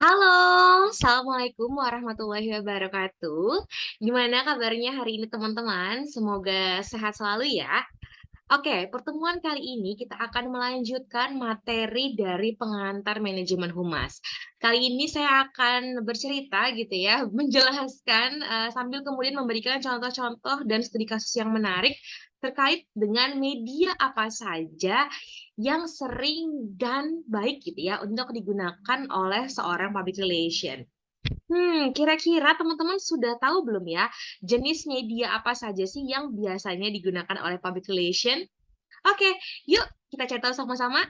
Halo, Assalamualaikum warahmatullahi wabarakatuh. Gimana kabarnya hari ini teman-teman? Semoga sehat selalu ya. Oke, pertemuan kali ini kita akan melanjutkan materi dari pengantar manajemen humas. Kali ini saya akan bercerita gitu ya, menjelaskan sambil kemudian memberikan contoh-contoh dan studi kasus yang menarik terkait dengan media apa saja yang sering dan baik gitu ya untuk digunakan oleh seorang public relation. Kira-kira teman-teman sudah tahu belum ya jenis media apa saja sih yang biasanya digunakan oleh public relation? Oke, yuk kita cari tahu sama-sama.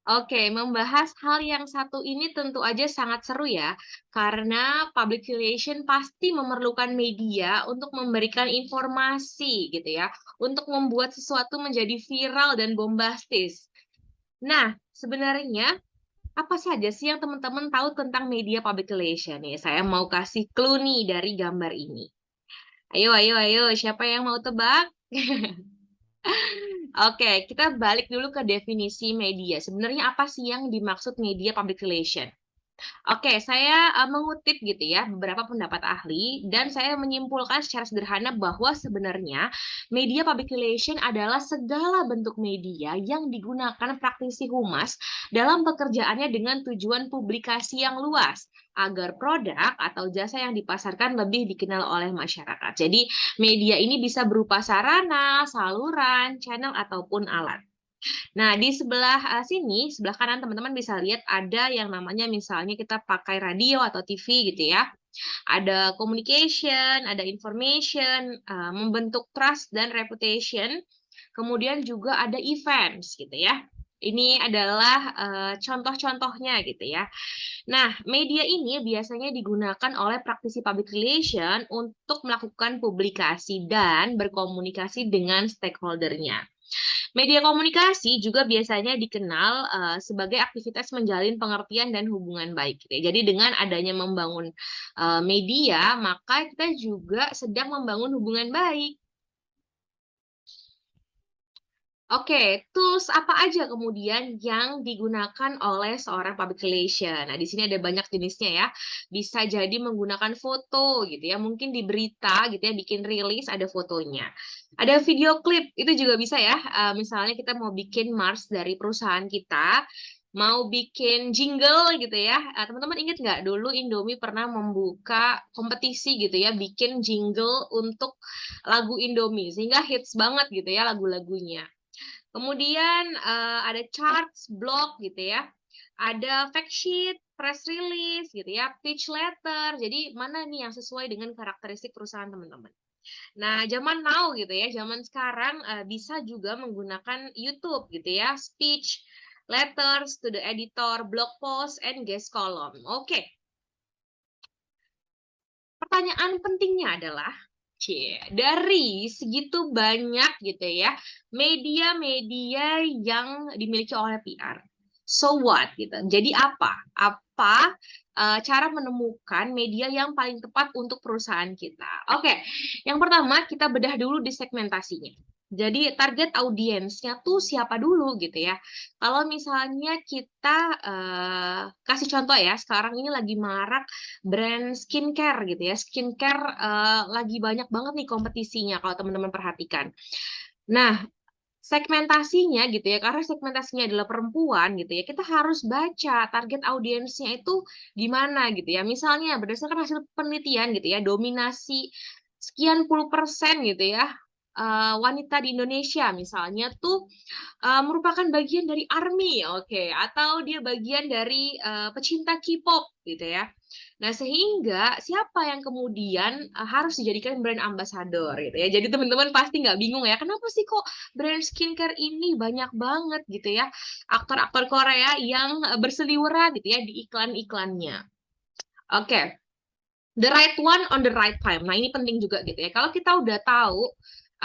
Oke, membahas hal yang satu ini tentu aja sangat seru ya, karena public relation pasti memerlukan media untuk memberikan informasi gitu ya, untuk membuat sesuatu menjadi viral dan bombastis. Nah, sebenarnya apa saja sih yang teman-teman tahu tentang media public relation nih? Saya mau kasih clue nih dari gambar ini. Ayo, ayo, ayo, siapa yang mau tebak? Oke, kita balik dulu ke definisi media. Sebenarnya apa sih yang dimaksud media public relation? Oke, saya mengutip gitu ya beberapa pendapat ahli dan saya menyimpulkan secara sederhana bahwa sebenarnya media public relation adalah segala bentuk media yang digunakan praktisi humas dalam pekerjaannya dengan tujuan publikasi yang luas agar produk atau jasa yang dipasarkan lebih dikenal oleh masyarakat. Jadi, media ini bisa berupa sarana, saluran, channel ataupun alat. Nah, di sebelah sini, sebelah kanan teman-teman bisa lihat ada yang namanya misalnya kita pakai radio atau TV gitu ya. Ada communication, ada information, membentuk trust dan reputation. Kemudian juga ada events gitu ya. Ini adalah contoh-contohnya gitu ya. Nah, media ini biasanya digunakan oleh praktisi public relation untuk melakukan publikasi dan berkomunikasi dengan stakeholder-nya. Media komunikasi juga biasanya dikenal sebagai aktivitas menjalin pengertian dan hubungan baik, gitu ya. Jadi dengan adanya membangun media, maka kita juga sedang membangun hubungan baik. Oke, tools apa aja kemudian yang digunakan oleh seorang public relation? Nah, di sini ada banyak jenisnya ya. Bisa jadi menggunakan foto gitu ya, mungkin di berita gitu ya, bikin rilis ada fotonya. Ada video klip, itu juga bisa ya. Misalnya kita mau bikin Mars dari perusahaan kita, mau bikin jingle gitu ya. Teman-teman ingat nggak dulu Indomie pernah membuka kompetisi gitu ya, bikin jingle untuk lagu Indomie, sehingga hits banget gitu ya lagu-lagunya. Kemudian ada charts, blog gitu ya. Ada fact sheet, press release gitu ya, pitch letter. Jadi mana nih yang sesuai dengan karakteristik perusahaan teman-teman. Nah, zaman now gitu ya, zaman sekarang bisa juga menggunakan YouTube gitu ya, speech, letters to the editor, blog post, and guest column. Oke, pertanyaan pentingnya adalah, dari segitu banyak gitu ya, media-media yang dimiliki oleh PR. So what gitu. Jadi apa? Apa cara menemukan media yang paling tepat untuk perusahaan kita? Oke, yang pertama kita bedah dulu di segmentasinya. Jadi target audiensnya tuh siapa dulu gitu ya. Kalau misalnya kita kasih contoh ya, sekarang ini lagi marak brand skincare gitu ya. Skincare lagi banyak banget nih kompetisinya kalau teman-teman perhatikan. Nah, segmentasinya gitu ya, karena segmentasinya adalah perempuan gitu ya, kita harus baca target audiensnya itu gimana gitu ya. Misalnya berdasarkan hasil penelitian gitu ya, dominasi sekian puluh persen gitu ya, wanita di Indonesia misalnya tuh merupakan bagian dari ARMY, oke, atau dia bagian dari pecinta K-pop gitu ya. Nah, sehingga siapa yang kemudian harus dijadikan brand ambassador gitu ya. Jadi teman-teman pasti nggak bingung ya, kenapa sih kok brand skincare ini banyak banget gitu ya, aktor-aktor Korea yang berseliweran gitu ya di iklan-iklannya. Oke, the right one on the right time. Nah, ini penting juga gitu ya. Kalau kita udah tahu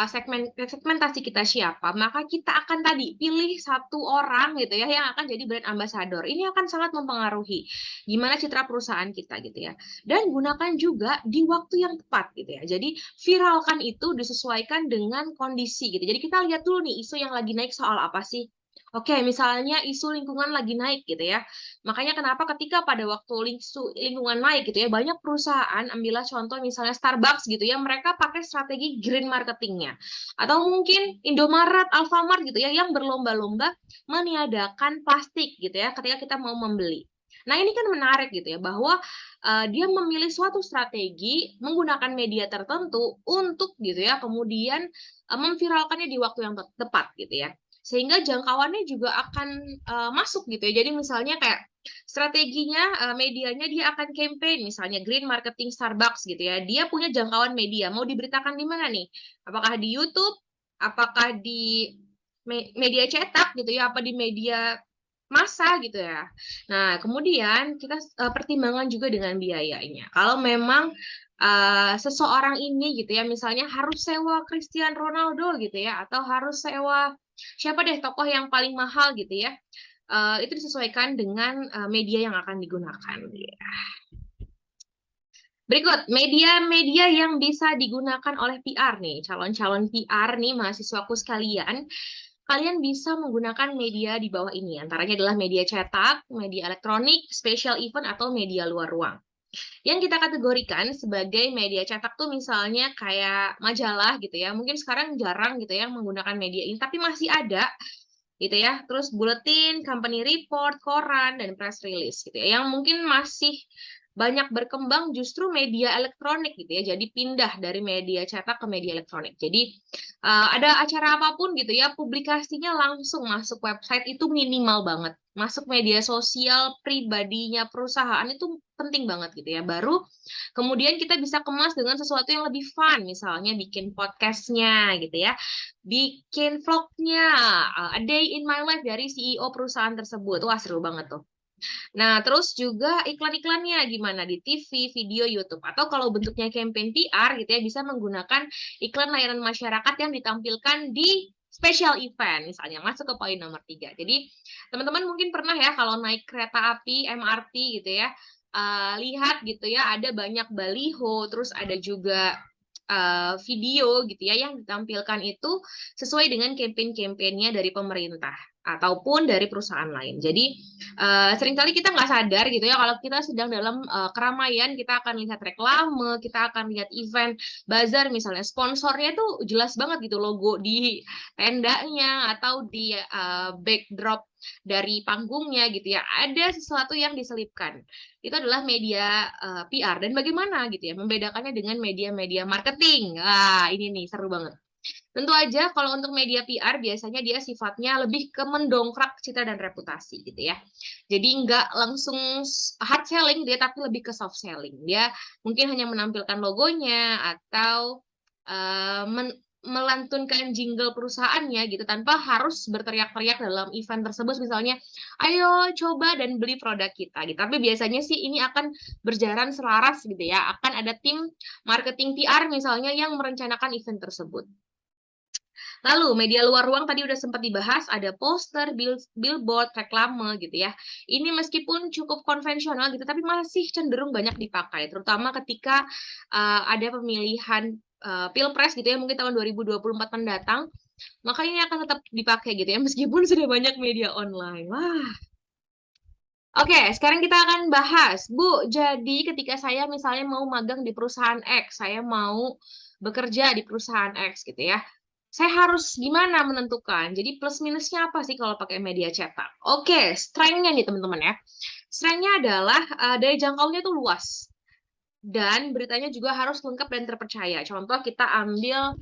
segmentasi kita siapa, maka kita akan tadi pilih satu orang gitu ya yang akan jadi brand ambassador. Ini akan sangat mempengaruhi gimana citra perusahaan kita gitu ya. Dan gunakan juga di waktu yang tepat gitu ya. Jadi viralkan itu disesuaikan dengan kondisi gitu. Jadi kita lihat dulu nih isu yang lagi naik soal apa sih? Oke, misalnya isu lingkungan lagi naik gitu ya. Makanya kenapa ketika pada waktu isu lingkungan naik gitu ya, banyak perusahaan, ambillah contoh misalnya Starbucks gitu ya, mereka pakai strategi green marketingnya. Atau mungkin Indomaret, Alfamart gitu ya, yang berlomba-lomba meniadakan plastik gitu ya, ketika kita mau membeli. Nah, ini kan menarik gitu ya, bahwa dia memilih suatu strategi menggunakan media tertentu untuk gitu ya, kemudian memviralkannya di waktu yang tepat gitu ya, sehingga jangkauannya juga akan masuk gitu ya. Jadi misalnya kayak strateginya, medianya dia akan campaign misalnya green marketing Starbucks gitu ya. Dia punya jangkauan media, mau diberitakan di mana nih? Apakah di YouTube? Apakah di media cetak gitu ya? Apa di media massa gitu ya. Nah, kemudian kita pertimbangan juga dengan biayanya. Kalau memang seseorang ini gitu ya, misalnya harus sewa Cristiano Ronaldo gitu ya, atau harus sewa siapa deh tokoh yang paling mahal gitu ya, itu disesuaikan dengan media yang akan digunakan. Berikut, media-media yang bisa digunakan oleh PR nih, calon-calon PR nih, mahasiswaku sekalian, kalian bisa menggunakan media di bawah ini. Antaranya adalah media cetak, media elektronik, special event, atau media luar ruang. Yang kita kategorikan sebagai media cetak tuh misalnya kayak majalah gitu ya. Mungkin sekarang jarang gitu ya menggunakan media ini, tapi masih ada gitu ya. Terus buletin, company report, koran, dan press release gitu ya. Yang mungkin masih banyak berkembang justru media elektronik gitu ya. Jadi pindah dari media cetak ke media elektronik. Jadi ada acara apapun gitu ya, publikasinya langsung masuk website itu minimal banget. Masuk media sosial pribadinya perusahaan itu penting banget gitu ya. Baru kemudian kita bisa kemas dengan sesuatu yang lebih fun, misalnya bikin podcastnya gitu ya, bikin vlognya, a day in my life dari CEO perusahaan tersebut. Wah, seru banget tuh. Nah, terus juga iklan-iklannya gimana di TV, video, YouTube. Atau kalau bentuknya campaign PR gitu ya, bisa menggunakan iklan layanan masyarakat yang ditampilkan di special event, misalnya masuk ke poin nomor 3. Jadi, teman-teman mungkin pernah ya kalau naik kereta api, MRT gitu ya, lihat gitu ya, ada banyak baliho, terus ada juga video gitu ya yang ditampilkan itu sesuai dengan campaign-campaignnya dari pemerintah ataupun dari perusahaan lain. Jadi seringkali kita nggak sadar gitu ya kalau kita sedang dalam keramaian, kita akan lihat reklame, kita akan lihat event bazar misalnya, sponsornya tuh jelas banget gitu logo di tendanya atau di backdrop dari panggungnya gitu ya, ada sesuatu yang diselipkan. Itu adalah media PR. Dan bagaimana gitu ya membedakannya dengan media-media marketing. Ah, ini nih seru banget. Tentu aja kalau untuk media PR biasanya dia sifatnya lebih ke mendongkrak citra dan reputasi gitu ya. Jadi nggak langsung hard selling dia, tapi lebih ke soft selling. Dia mungkin hanya menampilkan logonya atau melantunkan jingle perusahaannya gitu tanpa harus berteriak-teriak dalam event tersebut misalnya, ayo coba dan beli produk kita gitu. Tapi biasanya sih ini akan berjalan selaras gitu ya. Akan ada tim marketing PR misalnya yang merencanakan event tersebut. Lalu media luar ruang tadi udah sempat dibahas, ada poster, billboard, reklame gitu ya. Ini meskipun cukup konvensional gitu, tapi masih cenderung banyak dipakai, terutama ketika ada pemilihan pilpres gitu ya, mungkin tahun 2024 mendatang, maka ini akan tetap dipakai gitu ya, meskipun sudah banyak media online. Wah, oke, sekarang kita akan bahas, Bu. Jadi ketika saya misalnya mau magang di perusahaan X, saya mau bekerja di perusahaan X gitu ya. Saya harus gimana menentukan? Jadi plus minusnya apa sih kalau pakai media cetak? Oke, strength-nya nih teman-teman ya. Strength-nya adalah daya jangkaunya tuh luas. Dan beritanya juga harus lengkap dan terpercaya. Contoh kita ambil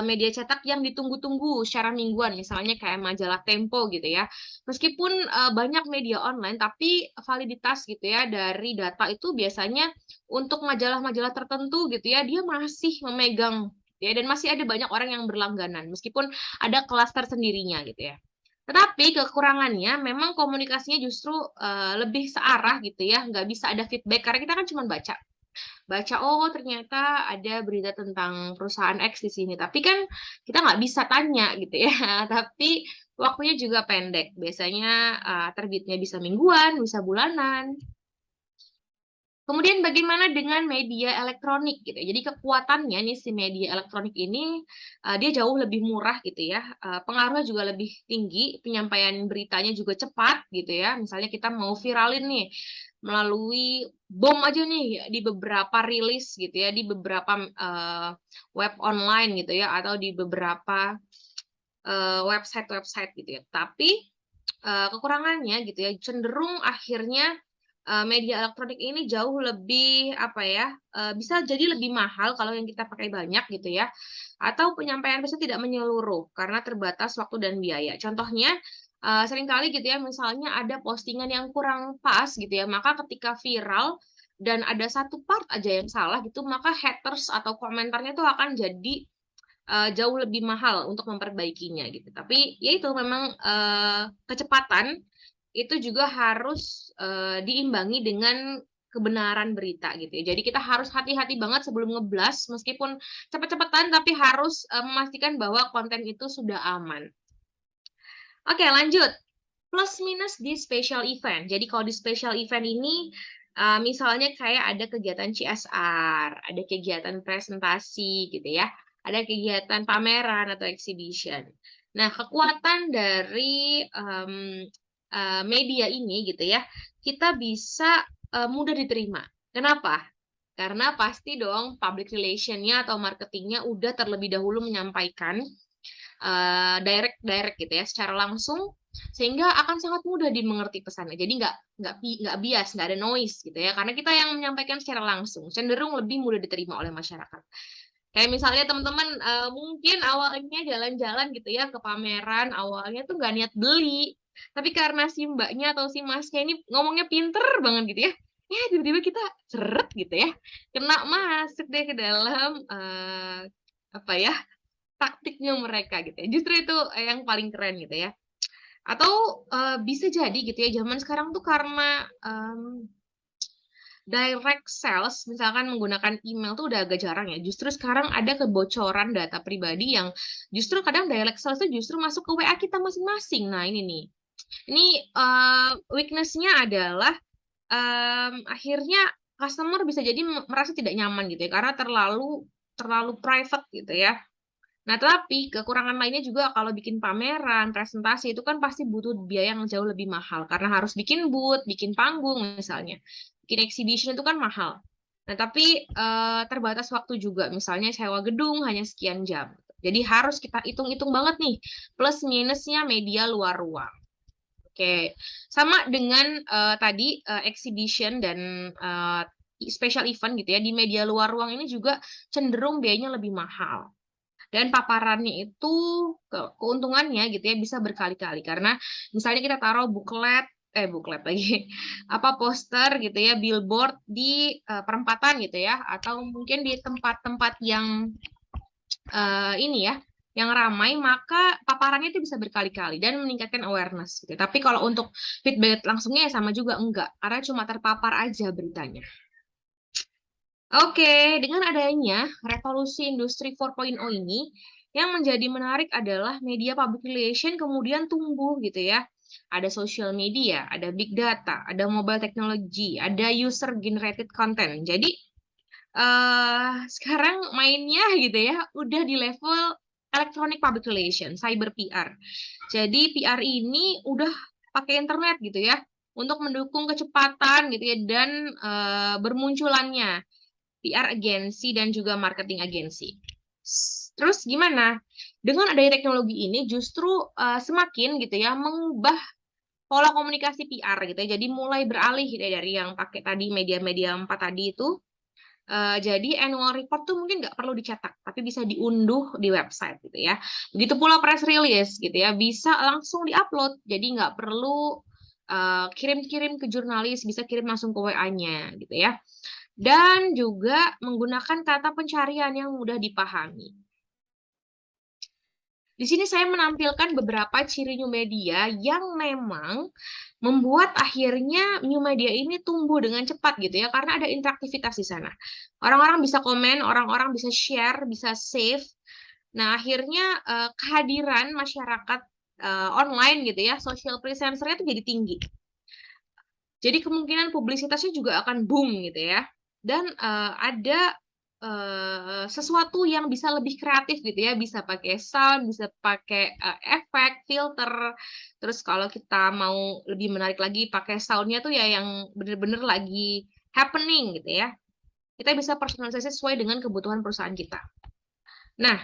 media cetak yang ditunggu-tunggu secara mingguan, misalnya kayak majalah Tempo gitu ya. Meskipun banyak media online, tapi validitas gitu ya dari data itu biasanya untuk majalah-majalah tertentu gitu ya, dia masih memegang ya, dan masih ada banyak orang yang berlangganan meskipun ada kelas tersendirinya gitu ya. Tetapi kekurangannya memang komunikasinya justru lebih searah gitu ya, nggak bisa ada feedback karena kita kan cuma baca baca, oh ternyata ada berita tentang perusahaan X di sini. Tapi kan kita nggak bisa tanya gitu ya. Tapi waktunya juga pendek. Biasanya terbitnya bisa mingguan, bisa bulanan. Kemudian bagaimana dengan media elektronik gitu ya. Jadi kekuatannya nih si media elektronik ini dia jauh lebih murah gitu ya. Pengaruhnya juga lebih tinggi, penyampaian beritanya juga cepat gitu ya. Misalnya kita mau viralin nih melalui bom aja nih di beberapa rilis gitu ya, di beberapa web online gitu ya, atau di beberapa website-website gitu ya. Tapi kekurangannya gitu ya, cenderung akhirnya media elektronik ini jauh lebih apa ya, bisa jadi lebih mahal kalau yang kita pakai banyak gitu ya, atau penyampaian pesan tidak menyeluruh karena terbatas waktu dan biaya. Contohnya seringkali gitu ya, misalnya ada postingan yang kurang pas gitu ya, maka ketika viral dan ada satu part aja yang salah gitu, maka haters atau komentarnya tuh akan jadi jauh lebih mahal untuk memperbaikinya gitu. Tapi ya itu memang kecepatan itu juga harus diimbangi dengan kebenaran berita gitu ya. Jadi kita harus hati-hati banget sebelum ngeblas meskipun cepet-cepetan tapi harus memastikan bahwa konten itu sudah aman. Oke, lanjut. Plus minus di special event. Jadi kalau di special event ini misalnya kayak ada kegiatan CSR, ada kegiatan presentasi gitu ya, ada kegiatan pameran atau exhibition. Nah, kekuatan dari media ini gitu ya, kita bisa mudah diterima. Kenapa? Karena pasti dong public relation-nya atau marketingnya udah terlebih dahulu menyampaikan direct direct gitu ya secara langsung sehingga akan sangat mudah dimengerti pesannya. Jadi nggak bias, nggak ada noise gitu ya. Karena kita yang menyampaikan secara langsung cenderung lebih mudah diterima oleh masyarakat. Kayak misalnya teman-teman mungkin awalnya jalan-jalan gitu ya ke pameran, awalnya tuh nggak niat beli, tapi karena si mbaknya atau si masnya ini ngomongnya pinter banget gitu ya, ya tiba-tiba kita seret gitu ya, kena masuk deh ke dalam apa ya taktiknya mereka gitu ya. Justru itu yang paling keren gitu ya. Atau bisa jadi gitu ya, zaman sekarang tuh karena direct sales, misalkan menggunakan email tuh udah agak jarang ya. Justru sekarang ada kebocoran data pribadi yang justru kadang direct sales tuh justru masuk ke WA kita masing-masing. Nah ini nih, ini weakness-nya adalah akhirnya customer bisa jadi merasa tidak nyaman gitu ya, karena terlalu terlalu private gitu ya. Nah, tapi kekurangan lainnya juga kalau bikin pameran, presentasi itu kan pasti butuh biaya yang jauh lebih mahal karena harus bikin booth, bikin panggung misalnya. Bikin exhibition itu kan mahal. Nah, tapi terbatas waktu juga. Misalnya sewa gedung hanya sekian jam. Jadi harus kita hitung-hitung banget nih plus minusnya media luar ruang. Oke, sama dengan tadi exhibition dan special event gitu ya di media luar ruang ini juga cenderung biayanya lebih mahal dan paparannya itu keuntungannya gitu ya bisa berkali-kali karena misalnya kita taruh buklet lagi apa poster gitu ya billboard di perempatan gitu ya atau mungkin di tempat-tempat yang ini ya yang ramai maka paparannya itu bisa berkali-kali dan meningkatkan awareness gitu. Tapi kalau untuk feedback langsungnya ya sama juga enggak karena cuma terpapar aja beritanya. Oke, dengan adanya revolusi industri 4.0 ini, yang menjadi menarik adalah media public relation kemudian tumbuh gitu ya. Ada social media, ada big data, ada mobile technology, ada user generated content. Jadi sekarang mainnya gitu ya, udah di level electronic public relation, cyber PR. Jadi PR ini udah pakai internet gitu ya, untuk mendukung kecepatan gitu ya dan bermunculannya PR agensi dan juga marketing agensi. Terus gimana? Dengan adanya teknologi ini justru semakin gitu ya mengubah pola komunikasi PR gitu ya. Jadi mulai beralih gitu ya, dari yang pakai tadi media-media 4 tadi itu jadi annual report tuh mungkin nggak perlu dicetak, tapi bisa diunduh di website gitu ya. Begitu pula press release gitu ya, bisa langsung diupload. Jadi nggak perlu kirim-kirim ke jurnalis, bisa kirim langsung ke WA-nya gitu ya dan juga menggunakan kata pencarian yang mudah dipahami. Di sini saya menampilkan beberapa ciri new media yang memang membuat akhirnya new media ini tumbuh dengan cepat gitu ya, karena ada interaktivitas di sana. Orang-orang bisa komen, orang-orang bisa share, bisa save. Nah, akhirnya kehadiran masyarakat online gitu ya, social presence-nya itu jadi tinggi. Jadi kemungkinan publisitasnya juga akan boom gitu ya. Dan ada sesuatu yang bisa lebih kreatif gitu ya, bisa pakai sound, bisa pakai efek, filter. Terus kalau kita mau lebih menarik lagi pakai soundnya tuh ya yang bener-bener lagi happening gitu ya. Kita bisa personalisasi sesuai dengan kebutuhan perusahaan kita. Nah,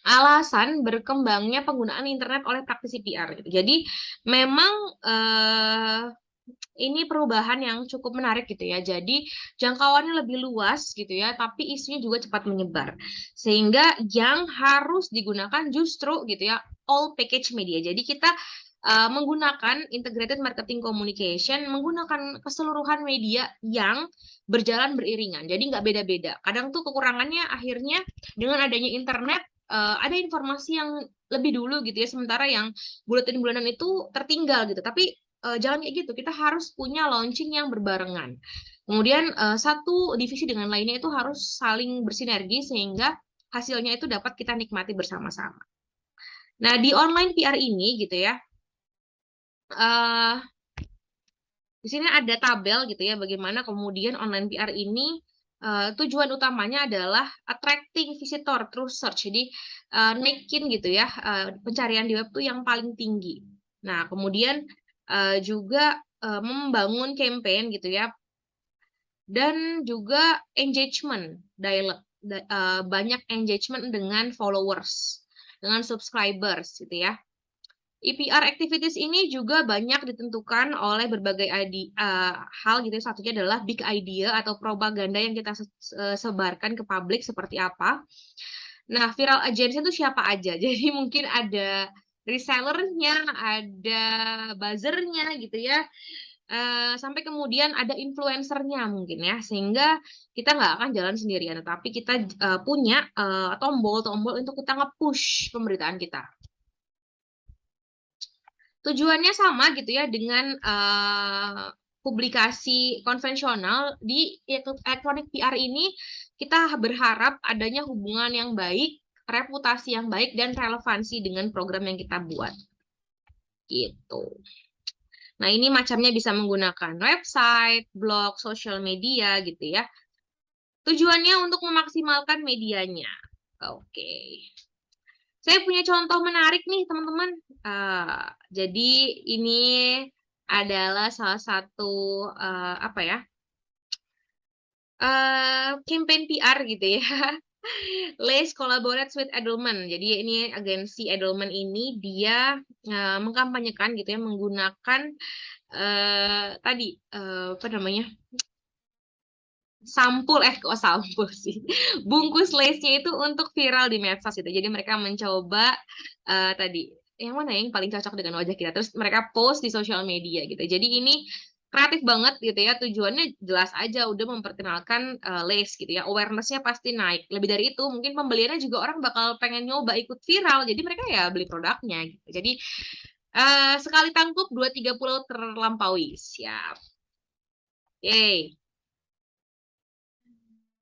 alasan berkembangnya penggunaan internet oleh praktisi PR gitu. Jadi memang ini perubahan yang cukup menarik gitu ya. Jadi jangkauannya lebih luas gitu ya, tapi isunya juga cepat menyebar. Sehingga yang harus digunakan justru gitu ya all package media. Jadi kita menggunakan integrated marketing communication, menggunakan keseluruhan media yang berjalan beriringan. Jadi nggak beda-beda. Kadang tuh kekurangannya akhirnya dengan adanya internet ada informasi yang lebih dulu gitu ya, sementara yang buletin bulanan itu tertinggal gitu. Tapi jangan kayak gitu. Kita harus punya launching yang berbarengan. Kemudian satu divisi dengan lainnya itu harus saling bersinergi sehingga hasilnya itu dapat kita nikmati bersama-sama. Nah, di online PR ini gitu ya, eh di sini ada tabel gitu ya, bagaimana kemudian online PR ini tujuan utamanya adalah attracting visitor through search. Jadi naikin gitu ya pencarian di web tuh yang paling tinggi. Nah, kemudian juga membangun campaign gitu ya, dan juga engagement dialog, banyak engagement dengan followers, dengan subscribers gitu ya. EPR activities ini juga banyak ditentukan oleh berbagai hal gitu. Satunya adalah big idea atau propaganda yang kita sebarkan ke publik seperti apa. Nah, viral agency itu siapa aja? Jadi mungkin ada resellernya, ada buzzernya gitu ya. Sampai kemudian ada influencernya mungkin ya, sehingga kita nggak akan jalan sendirian, tetapi kita punya tombol-tombol untuk kita nge-push pemberitaan kita. Tujuannya sama gitu ya dengan publikasi konvensional. Di elektronik PR ini kita berharap adanya hubungan yang baik, reputasi yang baik, dan relevansi dengan program yang kita buat. Gitu. Nah, ini macamnya bisa menggunakan website, blog, social media gitu ya. Tujuannya untuk memaksimalkan medianya. Oke. Saya punya contoh menarik nih, teman-teman. Jadi ini adalah salah satu apa ya? Campaign PR gitu ya. Lace collaborates with Edelman. Jadi ini agensi Edelman ini dia mengkampanyekan gitu ya menggunakan tadi apa namanya? Kok sampul sih, bungkus lace-nya itu untuk viral di medsos gitu. Jadi mereka mencoba tadi yang mana yang paling cocok dengan wajah kita, terus mereka post di sosial media gitu. Jadi ini kreatif banget gitu ya, tujuannya jelas aja udah memperkenalkan lace gitu ya, awareness-nya pasti naik. Lebih dari itu mungkin pembeliannya juga orang bakal pengen nyoba ikut viral, jadi mereka ya beli produknya gitu. Jadi sekali tangkup 2-3 pulau terlampaui. Siap. Yeay.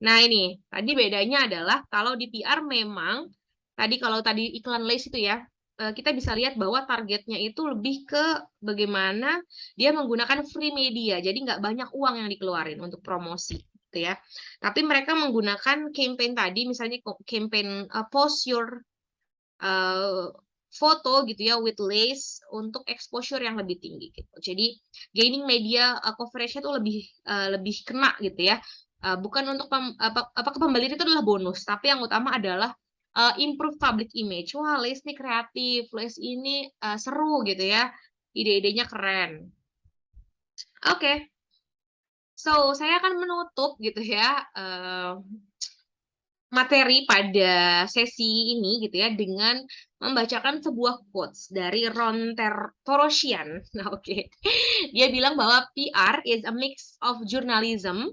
Nah, ini tadi bedanya adalah kalau di PR memang tadi kalau tadi iklan Lays itu ya, kita bisa lihat bahwa targetnya itu lebih ke bagaimana dia menggunakan free media. Jadi nggak banyak uang yang dikeluarin untuk promosi gitu ya. Tapi mereka menggunakan campaign tadi, misalnya campaign post your uh, foto gitu ya with Lays untuk exposure yang lebih tinggi gitu. Jadi gaining media coverage-nya tuh lebih kena gitu ya. Bukan untuk apakah pembelian itu adalah bonus, tapi yang utama adalah improve public image. Wah, Lays ini kreatif, Lays ini seru gitu ya. Ide-idenya keren. Oke. So, saya akan menutup gitu ya materi pada sesi ini gitu ya dengan membacakan sebuah quotes dari Ron Torosian. Nah, oke. Dia bilang bahwa PR is a mix of journalism,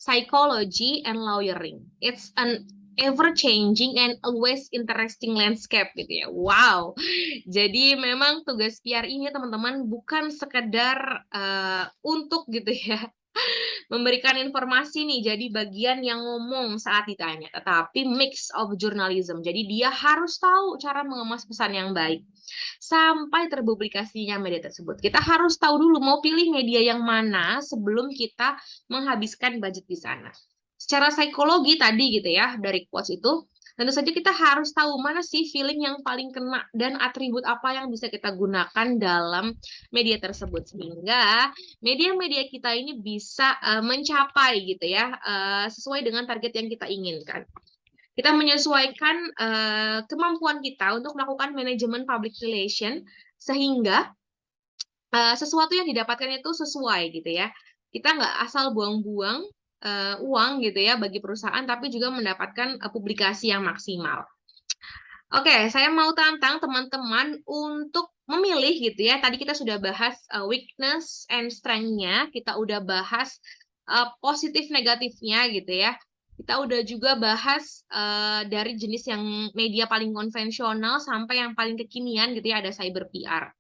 psychology, and lawyering. It's an ever-changing and always interesting landscape gitu ya. Wow. Jadi memang tugas PR ini teman-teman bukan sekedar untuk gitu ya memberikan informasi nih, jadi bagian yang ngomong saat ditanya, tetapi mix of journalism. Jadi dia harus tahu cara mengemas pesan yang baik. Sampai terpublikasinya media tersebut. Kita harus tahu dulu mau pilih media yang mana sebelum kita menghabiskan budget di sana. Secara psikologi tadi gitu ya, dari quotes itu, tentu saja kita harus tahu mana sih feeling yang paling kena dan atribut apa yang bisa kita gunakan dalam media tersebut. Sehingga media-media kita ini bisa mencapai gitu ya, sesuai dengan target yang kita inginkan. Kita menyesuaikan kemampuan kita untuk melakukan manajemen public relation sehingga sesuatu yang didapatkan itu sesuai gitu ya. Kita nggak asal buang-buang uang gitu ya bagi perusahaan, tapi juga mendapatkan publikasi yang maksimal. Oke, saya mau tantang teman-teman untuk memilih gitu ya. Tadi kita sudah bahas weakness and strength-nya, kita udah bahas positif negatifnya gitu ya. Kita udah juga bahas dari jenis yang media paling konvensional sampai yang paling kekinian gitu ya, ada cyber PR.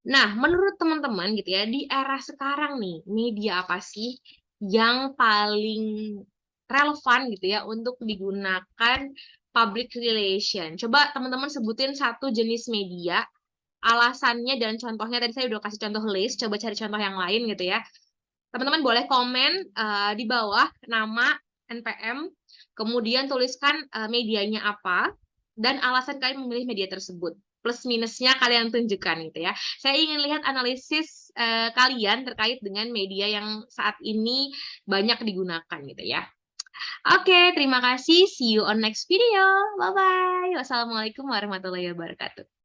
Nah, menurut teman-teman gitu ya, di era sekarang nih, media apa sih yang paling relevan gitu ya untuk digunakan public relation? Coba teman-teman sebutin satu jenis media, alasannya dan contohnya. Tadi saya udah kasih contoh list, coba cari contoh yang lain gitu ya. Teman-teman boleh komen di bawah nama NPM, kemudian tuliskan medianya apa, dan alasan kalian memilih media tersebut. Plus minusnya kalian tunjukkan gitu ya. Saya ingin lihat analisis kalian terkait dengan media yang saat ini banyak digunakan gitu ya. Oke, terima kasih. See you on next video. Bye-bye. Wassalamualaikum warahmatullahi wabarakatuh.